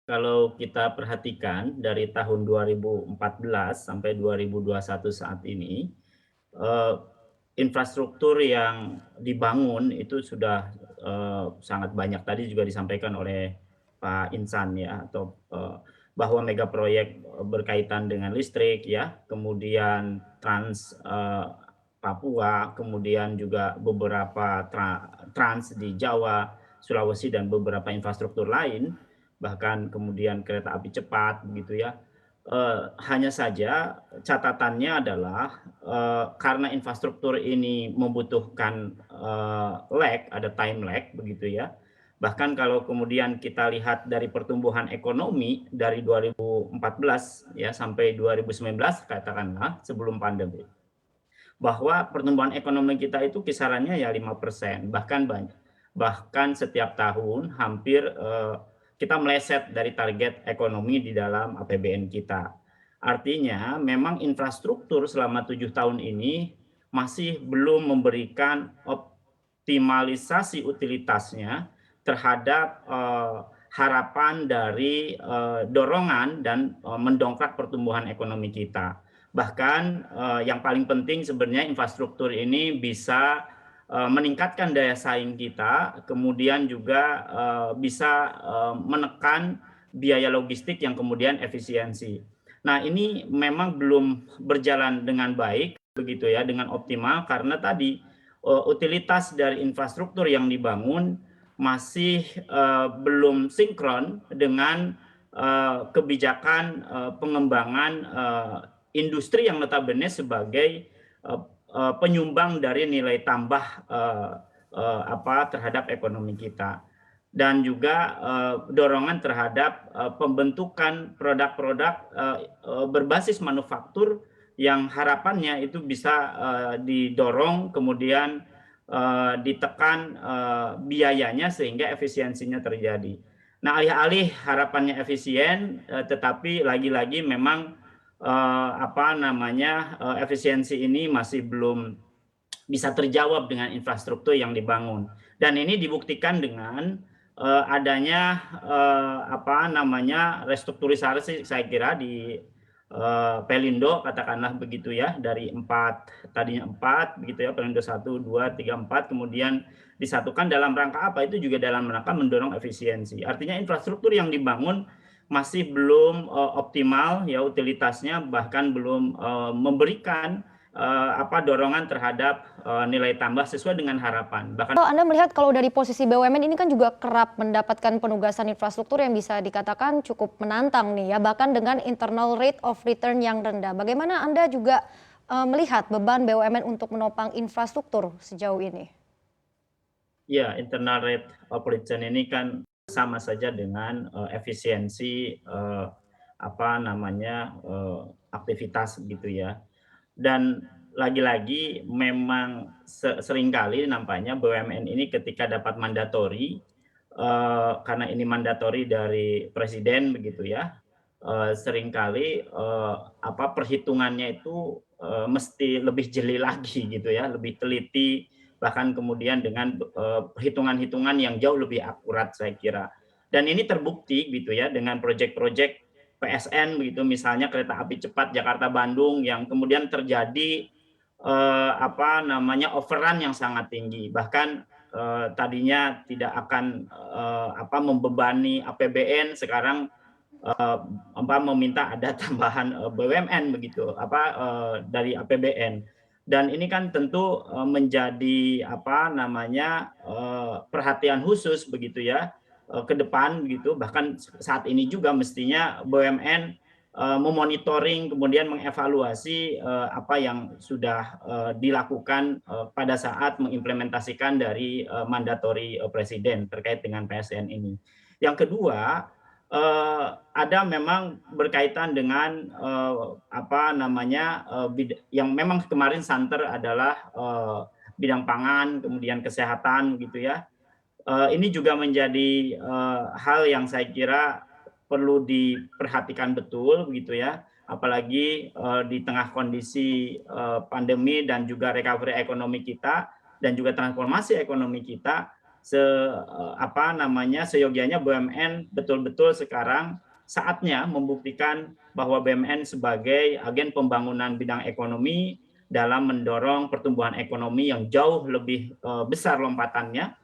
kalau kita perhatikan dari tahun 2014 sampai 2021 saat ini, eee, infrastruktur yang dibangun itu sudah, sangat banyak. Tadi juga disampaikan oleh Pak Insan ya, atau, bahwa mega proyek, berkaitan dengan listrik ya, kemudian Papua, kemudian juga beberapa trans di Jawa, Sulawesi, dan beberapa infrastruktur lain, bahkan kemudian kereta api cepat begitu ya. Hanya saja catatannya adalah, karena infrastruktur ini membutuhkan, lag, ada time lag begitu ya. Bahkan kalau kemudian kita lihat dari pertumbuhan ekonomi dari 2014 ya sampai 2019 katakanlah sebelum pandemi, bahwa pertumbuhan ekonomi kita itu kisarannya ya 5%, bahkan setiap tahun hampir, kita meleset dari target ekonomi di dalam APBN kita. Artinya memang infrastruktur selama 7 tahun ini masih belum memberikan optimalisasi utilitasnya terhadap, harapan dari, dorongan dan, mendongkrak pertumbuhan ekonomi kita. Bahkan, yang paling penting sebenarnya infrastruktur ini bisa, meningkatkan daya saing kita, kemudian juga, bisa, menekan biaya logistik yang kemudian efisiensi. Nah, ini memang belum berjalan dengan baik begitu ya, dengan optimal karena tadi, utilitas dari infrastruktur yang dibangun masih, belum sinkron dengan, kebijakan, pengembangan, industri yang notabene sebagai, penyumbang dari nilai tambah, terhadap ekonomi kita. Dan juga, dorongan terhadap, pembentukan produk-produk, berbasis manufaktur yang harapannya itu bisa, didorong kemudian, ditekan, biayanya sehingga efisiensinya terjadi. Nah, alih-alih harapannya efisien, tetapi lagi-lagi memang, efisiensi ini masih belum bisa terjawab dengan infrastruktur yang dibangun. Dan ini dibuktikan dengan, adanya, restrukturisasi saya kira di, Pelindo katakanlah begitu ya, dari 4, tadinya 4 begitu ya, Pelindo 1, 2, 3, 4, kemudian disatukan dalam rangka apa, itu juga dalam rangka mendorong efisiensi. Artinya infrastruktur yang dibangun masih belum, optimal ya utilitasnya, bahkan belum, memberikan, dorongan terhadap, nilai tambah sesuai dengan harapan. Bahkan Anda melihat kalau dari posisi BUMN ini kan juga kerap mendapatkan penugasan infrastruktur yang bisa dikatakan cukup menantang nih ya, bahkan dengan internal rate of return yang rendah. Bagaimana Anda juga melihat beban BUMN untuk menopang infrastruktur sejauh ini? ya, internal rate of return ini kan sama saja dengan, efisiensi, aktivitas gitu ya. Dan lagi-lagi memang seringkali nampaknya BUMN ini ketika dapat mandatori, karena ini mandatori dari presiden begitu ya, seringkali, perhitungannya itu, mesti lebih jeli lagi gitu ya, lebih teliti, bahkan kemudian dengan, hitungan-hitungan yang jauh lebih akurat saya kira. Dan ini terbukti gitu ya dengan proyek-proyek PSN begitu, misalnya kereta api cepat Jakarta-Bandung yang kemudian terjadi, overrun yang sangat tinggi. Bahkan, tadinya tidak akan, membebani APBN, sekarang, meminta ada tambahan, BUMN begitu, dari APBN. Dan ini kan tentu, menjadi perhatian khusus begitu ya, ke depan begitu, bahkan saat ini juga mestinya BUMN, memonitoring kemudian mengevaluasi, apa yang sudah, dilakukan, pada saat mengimplementasikan dari, mandatori, presiden terkait dengan PSN ini. Yang kedua, ada memang berkaitan dengan, yang memang kemarin santer adalah, bidang pangan, kemudian kesehatan gitu ya. Ini juga menjadi, hal yang saya kira perlu diperhatikan betul begitu ya, apalagi, di tengah kondisi, pandemi dan juga recovery ekonomi kita dan juga transformasi ekonomi kita, seyogianya BUMN betul-betul sekarang saatnya membuktikan bahwa BUMN sebagai agen pembangunan bidang ekonomi dalam mendorong pertumbuhan ekonomi yang jauh lebih besar lompatannya